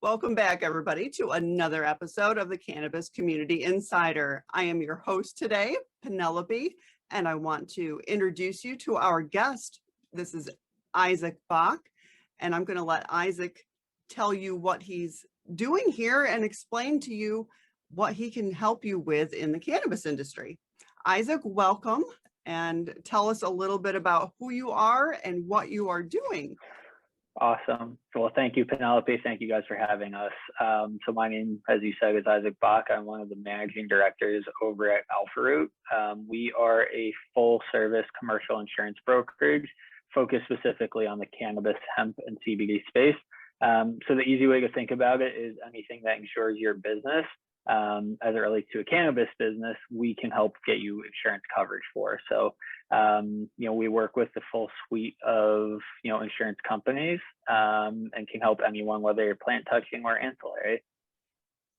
Welcome back, everybody, to another episode of the Cannabis Community Insider. I am your host today, Penelope, and I want to introduce you to our guest. This is Isaac Bock, and I'm going to let Isaac tell you what he's doing here and explain to you what he can help you with in the cannabis industry. Isaac, welcome, and tell us a little bit about who you are and what you are doing. Awesome. Well, thank you, Penelope. Thank you guys for having us. So my name, as you said, is Isaac Bock. I'm one of the managing directors over at AlphaRoot. We are a full service commercial insurance brokerage focused specifically on the cannabis, hemp, and CBD space. So the easy way to think about it is anything that insures your business. As it relates to a cannabis business, we can help get you insurance coverage for. So, we work with the full suite of, insurance companies and can help anyone, whether you're plant touching or ancillary.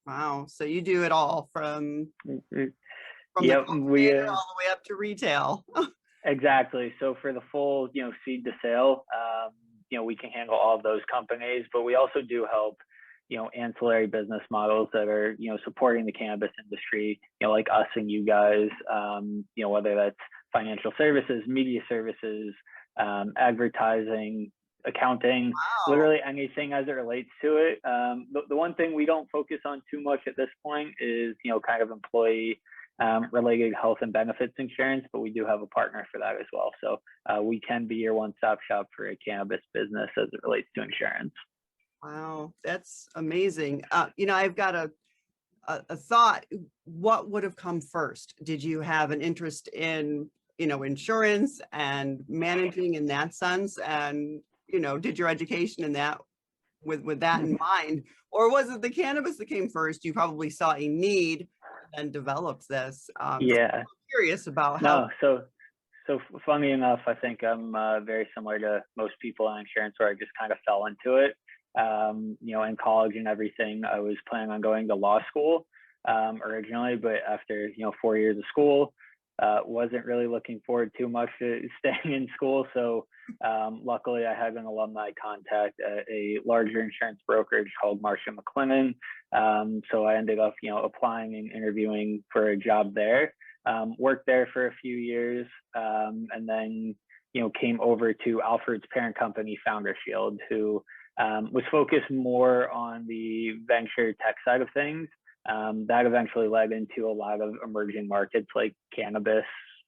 Wow. So you do it all from Yep, the cultivator all the way up to retail. Exactly. So for the full, seed to sale, we can handle all of those companies, but we also do help ancillary business models that are, supporting the cannabis industry, like us and you guys, whether that's financial services, media services, advertising, accounting, Wow. literally anything as it relates to it. The one thing we don't focus on too much at this point is, kind of employee related health and benefits insurance, but we do have a partner for that as well. So we can be your one-stop shop for a cannabis business as it relates to insurance. Wow, that's amazing. I've got a thought. What would have come first? Did you have an interest in, insurance and managing in that sense? And, did your education in that with that in mind? Or was it the cannabis that came first? You probably saw a need and developed this. Yeah. So I'm curious about how. No, so funny enough, I think I'm very similar to most people in insurance where I just kind of fell into it. In college and everything, I was planning on going to law school originally, but after 4 years of school, wasn't really looking forward too much to staying in school. So luckily, I had an alumni contact at a larger insurance brokerage called Marsh McLennan. So I ended up applying and interviewing for a job there. Worked there for a few years, and then came over to AlphaRoot's parent company, FounderShield, who was focused more on the venture tech side of things. That eventually led into a lot of emerging markets like cannabis,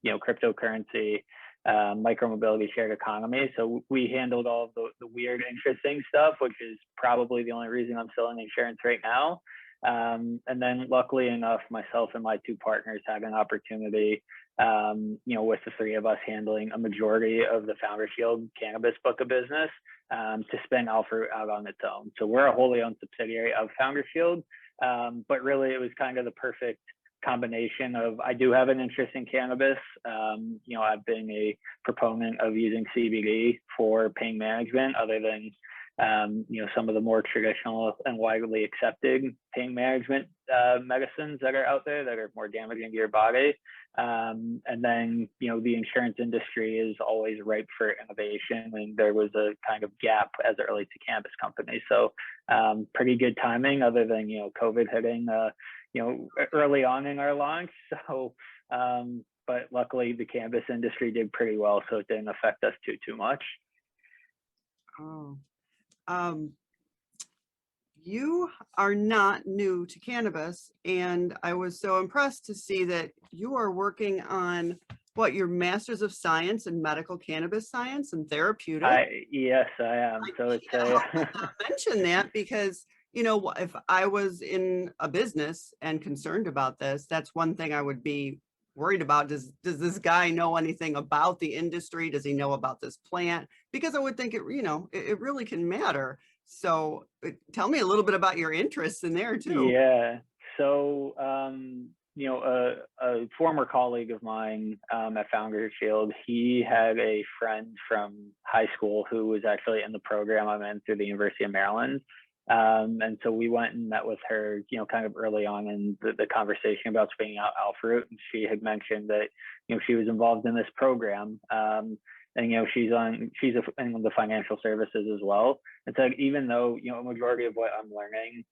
cryptocurrency, micromobility, shared economy. So we handled all of the weird, interesting stuff, which is probably the only reason I'm still in insurance right now. And then luckily enough, myself and my two partners had an opportunity, with the three of us handling a majority of the FounderShield cannabis book of business, to spin AlphaRoot out on its own. So we're a wholly owned subsidiary of FounderShield, but really it was kind of the perfect combination of, I do have an interest in cannabis. I've been a proponent of using CBD for pain management, other than some of the more traditional and widely accepted pain management medicines that are out there that are more damaging to your body. And then, the insurance industry is always ripe for innovation, and there was a kind of gap as it relates to cannabis companies. So pretty good timing, other than, COVID hitting, early on in our launch. So, but luckily the cannabis industry did pretty well, so it didn't affect us too much. Oh. You are not new to cannabis, and I was so impressed to see that you are working on your Master's of Science in Medical Cannabis Science and Therapeutics. Yes, I am. So it's mention that because if I was in a business and concerned about this, that's one thing I would be worried about. Does this guy know anything about the industry? Does he know about this plant? Because I would think it really can matter. So tell me a little bit about your interests in there too. Yeah. So, a former colleague of mine at FounderShield, he had a friend from high school who was actually in the program I'm in through the University of Maryland. And so we went and met with her, kind of early on in the conversation about spinning out AlphaRoot. And she had mentioned that, she was involved in this program. and she's in the financial services as well. And so even though a majority of what I'm learning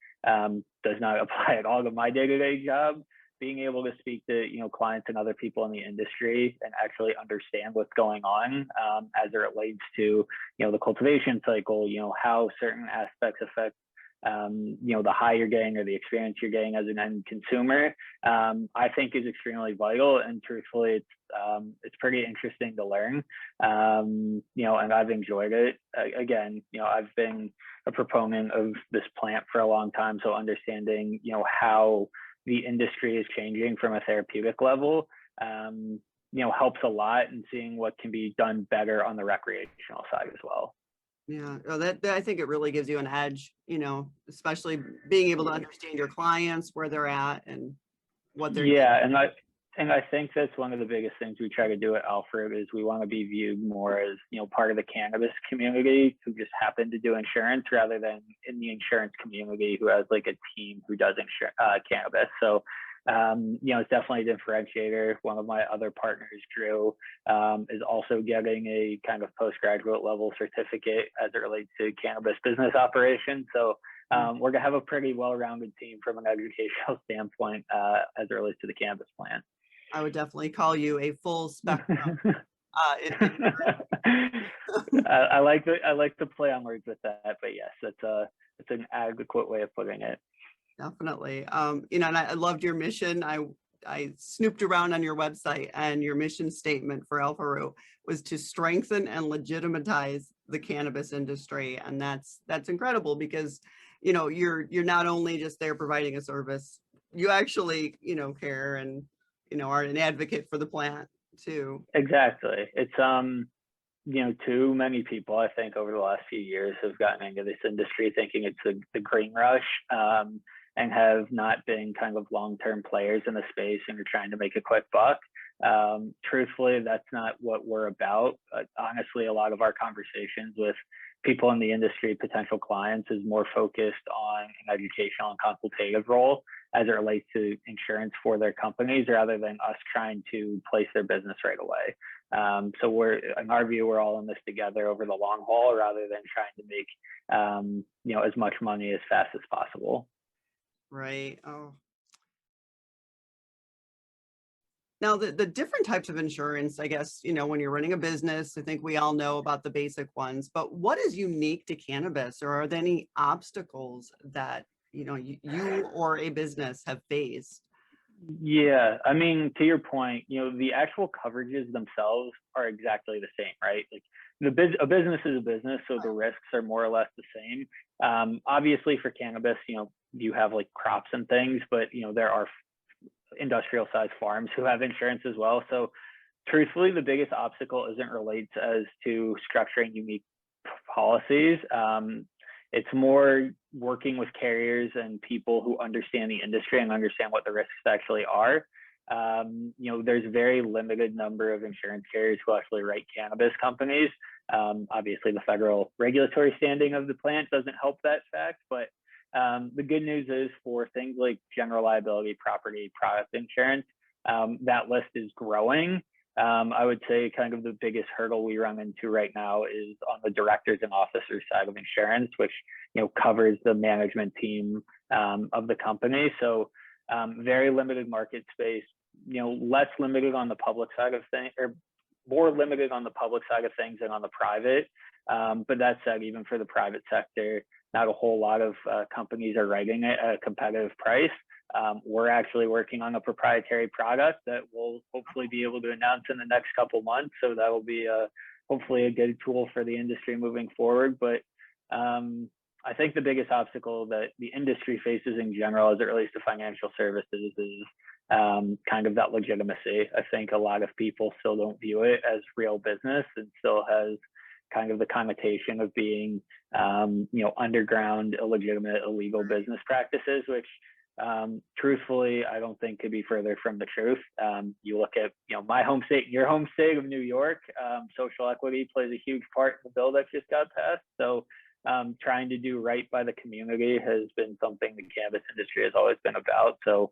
does not apply at all to my day-to-day job, being able to speak to clients and other people in the industry and actually understand what's going on as it relates to the cultivation cycle, how certain aspects affect the high you're getting or the experience you're getting as an end consumer, I think is extremely vital. And truthfully, it's pretty interesting to learn, and I've enjoyed it. Again, I've been a proponent of this plant for a long time, so understanding how the industry is changing from a therapeutic level helps a lot, and seeing what can be done better on the recreational side as well. Yeah, that I think it really gives you an edge, especially being able to understand your clients, where they're at and what they're Yeah, and I think that's one of the biggest things we try to do at AlphaRoot is we want to be viewed more as part of the cannabis community who just happen to do insurance, rather than in the insurance community who has like a team who does cannabis. So it's definitely a differentiator. One of my other partners, Drew, is also getting a kind of postgraduate level certificate as it relates to cannabis business operations. So we're gonna have a pretty well-rounded team from an educational standpoint as it relates to the cannabis plant. I would definitely call you a full spectrum. I like to play on words with that, but yes, it's an adequate way of putting it. Definitely. And I loved your mission. I snooped around on your website, and your mission statement for AlphaRoot was to strengthen and legitimatize the cannabis industry. And that's incredible, because, you're not only just there providing a service, you actually, care and, are an advocate for the plant too. Exactly. It's, too many people, I think, over the last few years have gotten into this industry thinking it's the green rush, and have not been kind of long-term players in the space and are trying to make a quick buck. Truthfully, that's not what we're about. Honestly, a lot of our conversations with people in the industry, potential clients, is more focused on an educational and consultative role as it relates to insurance for their companies, rather than us trying to place their business right away. So in our view, we're all in this together over the long haul, rather than trying to make as much money as fast as possible. Right. Oh. Now, the different types of insurance, I guess, when you're running a business, I think we all know about the basic ones, but what is unique to cannabis, or are there any obstacles that, you or a business have faced? Yeah, I mean, to your point, the actual coverages themselves are exactly the same, right? Like a business is a business, so the risks are more or less the same. Obviously for cannabis, you have like crops and things, but there are industrial sized farms who have insurance as well. So truthfully, the biggest obstacle isn't related as to structuring unique policies. It's more working with carriers and people who understand the industry and understand what the risks actually are. There's a very limited number of insurance carriers who actually write cannabis companies. Obviously, the federal regulatory standing of the plant doesn't help that fact, but the good news is for things like general liability, property, product insurance, that list is growing. I would say kind of the biggest hurdle we run into right now is on the directors and officers side of insurance, which covers the management team of the company. So very limited market space, less limited on the public side of things, or more limited on the public side of things than on the private. But that said, even for the private sector, not a whole lot of companies are writing it at a competitive price. We're actually working on a proprietary product that we'll hopefully be able to announce in the next couple months. So that will be hopefully a good tool for the industry moving forward. But I think the biggest obstacle that the industry faces in general as it relates to financial services is kind of that legitimacy. I think a lot of people still don't view it as real business, and still has kind of the connotation of being, underground, illegitimate, illegal business practices, which truthfully, I don't think could be further from the truth. You look at, my home state and your home state of New York, social equity plays a huge part in the bill that just got passed. So trying to do right by the community has been something the cannabis industry has always been about. So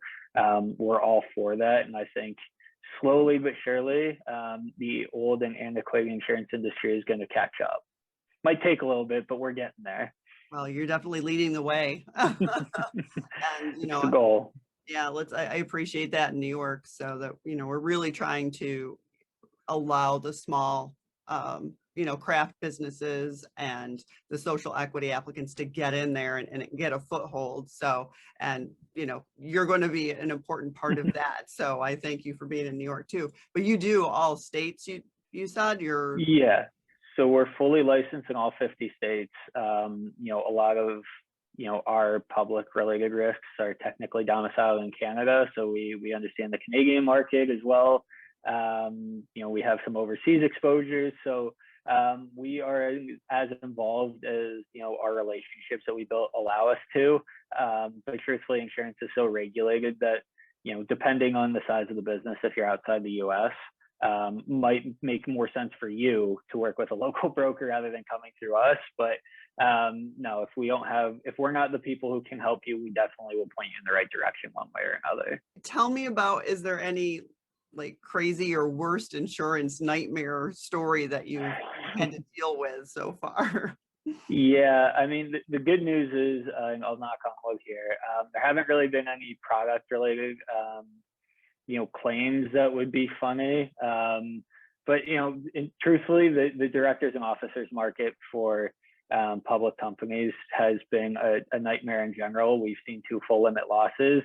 we're all for that. And I think slowly but surely, the old and antiquated insurance industry is going to catch up. Might take a little bit, but we're getting there. Well, you're definitely leading the way. And, It's the goal. yeah, I appreciate that in New York, so that, we're really trying to allow the small, craft businesses and the social equity applicants to get in there and get a foothold. So, and, you're going to be an important part of that. So I thank you for being in New York too. But you do all states, you said you're. Yeah. So we're fully licensed in all 50 states. A lot of, our public related risks are technically domiciled in Canada. So we understand the Canadian market as well. We have some overseas exposures. So we are as involved as, our relationships that we built allow us to. But truthfully, insurance is so regulated that, depending on the size of the business, if you're outside the US, might make more sense for you to work with a local broker rather than coming through us. But no, if we're not the people who can help you, we definitely will point you in the right direction one way or another. Tell me about, is there any like crazy or worst insurance nightmare story that you had to deal with so far? Yeah, I mean, the good news is, and I'll knock on wood here, there haven't really been any product related claims that would be funny. But, truthfully, the directors and officers market for public companies has been a nightmare in general. We've seen 2 full limit losses.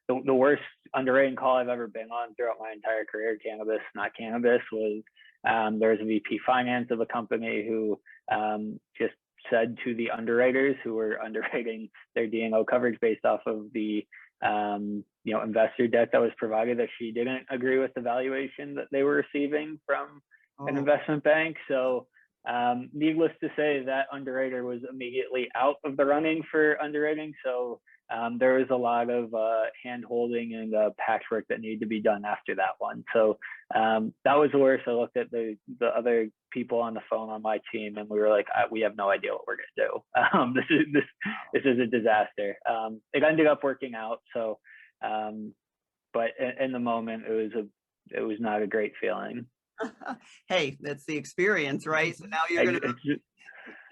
The worst underwriting call I've ever been on throughout my entire career, cannabis, not cannabis, was there was a VP finance of a company who just said to the underwriters who were underwriting their D&O coverage based off of the investor debt that was provided, that she didn't agree with the valuation that they were receiving from an investment bank. So needless to say, that underwriter was immediately out of the running for underwriting. So there was a lot of hand holding and patchwork that needed to be done after that one. So that was the worst. I looked at the other people on the phone on my team, and we were like, we have no idea what we're going to do. This is a disaster. It ended up working out. So, but in the moment, it was not a great feeling. Hey, that's the experience, right? So now you're going to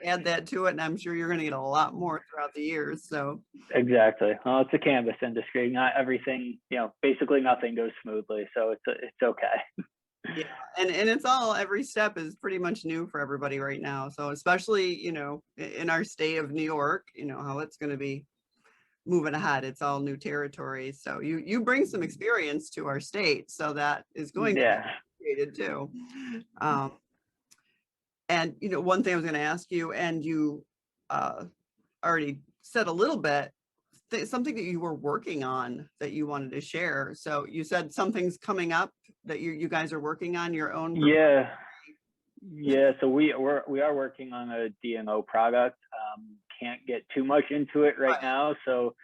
add that to it, and I'm sure you're going to get a lot more throughout the years. So exactly. Well, it's a cannabis industry. Not everything, basically nothing goes smoothly. So it's okay. Yeah, and it's all, every step is pretty much new for everybody right now. So especially, in our state of New York, how it's going to be moving ahead. It's all new territory. So you bring some experience to our state, so that is going to be appreciated too. And one thing I was going to ask you, and you already said a little bit, something that you were working on that you wanted to share. So you said something's coming up that you guys are working on your own. Yeah. So we are working on a D&O product. Can't get too much into it right now. So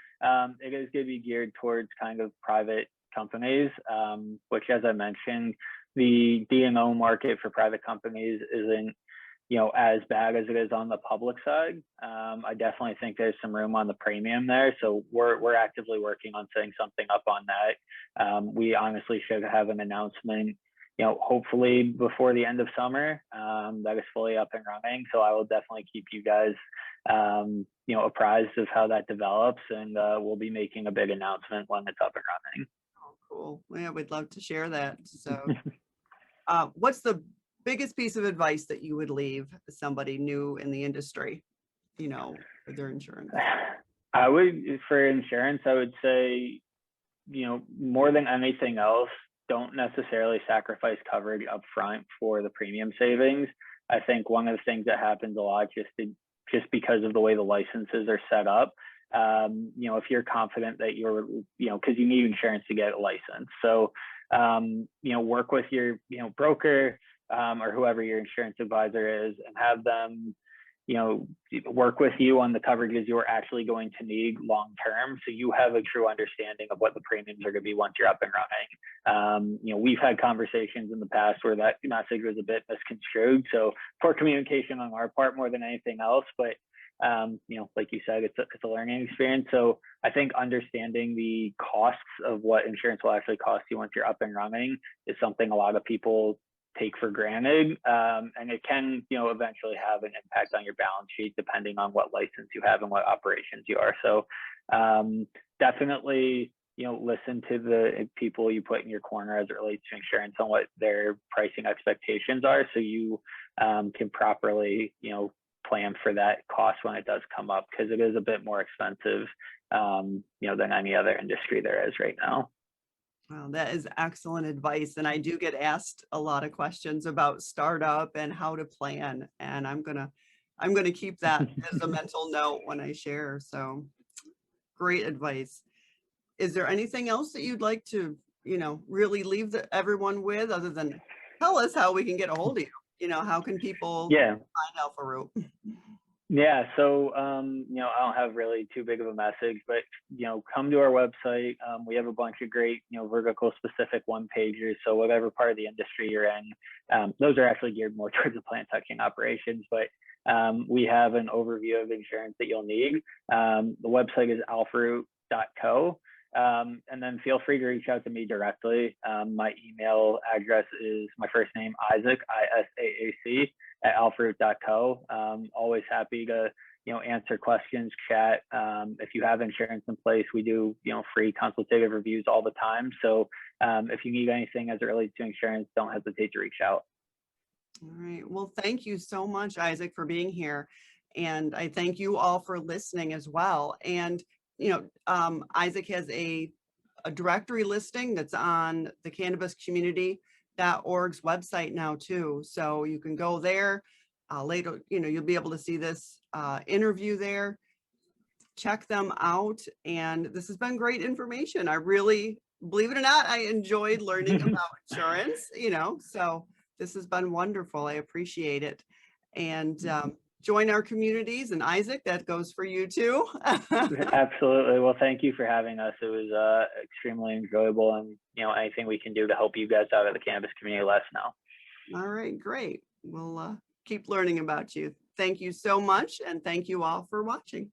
it is going to be geared towards kind of private companies, which, as I mentioned, the D&O market for private companies isn't as bad as it is on the public side. I definitely think there's some room on the premium there. So we're actively working on setting something up on that. We honestly should have an announcement, hopefully before the end of summer, that is fully up and running. So I will definitely keep you guys, apprised of how that develops, and we'll be making a big announcement when it's up and running. Oh, cool. Yeah, we'd love to share that. So what's the biggest piece of advice that you would leave somebody new in the industry, for their insurance? For insurance, I would say, more than anything else, don't necessarily sacrifice coverage up front for the premium savings. I think one of the things that happens a lot, just because of the way the licenses are set up, if you're confident that you're, because you need insurance to get a license. So, work with your, broker, or whoever your insurance advisor is, and have them, work with you on the coverages you're actually going to need long term, so you have a true understanding of what the premiums are going to be once you're up and running. We've had conversations in the past where that message was a bit misconstrued, so poor communication on our part more than anything else. But you know, like you said, it's a learning experience. So I think understanding the costs of what insurance will actually cost you once you're up and running is something a lot of people take for granted, and it can, you know, eventually have an impact on your balance sheet depending on what license you have and what operations you are. So definitely, you know, listen to the people you put in your corner as it relates to insurance on what their pricing expectations are, so you can properly, you know, plan for that cost when it does come up, because it is a bit more expensive, you know, than any other industry there is right now. Wow, that is excellent advice. And I do get asked a lot of questions about startup and how to plan. And I'm gonna keep that as a mental note when I share. So great advice. Is there anything else that you'd like to, you know, really leave everyone with, other than tell us how we can get a hold of you? You know, how can people Yeah. find AlphaRoot? Yeah, so you know, I don't have really too big of a message, but you know, come to our website. We have a bunch of great, you know, vertical specific one pagers. So whatever part of the industry you're in, those are actually geared more towards the plant touching operations. But we have an overview of insurance that you'll need. The website is alpharoot.co. And then feel free to reach out to me directly. My email address is my first name, Isaac, ISAAC, at alpharoot.co. Always happy to, you know, answer questions, chat. If you have insurance in place, we do, you know, free consultative reviews all the time. So if you need anything as it relates to insurance, don't hesitate to reach out. All right. Well, thank you so much, Isaac, for being here. And I thank you all for listening as well. And, you know, Isaac has a directory listing that's on the Cannabis Community.org's website now too. So you can go there later, you know, you'll be able to see this interview there. Check them out. And this has been great information. I really, believe it or not, I enjoyed learning about insurance, you know, so this has been wonderful. I appreciate it. And join our communities. And Isaac, that goes for you too. Absolutely. Well, thank you for having us. It was extremely enjoyable, and you know, anything we can do to help you guys out of the cannabis community, let us know. All right, great. We'll keep learning about you. Thank you so much. And thank you all for watching.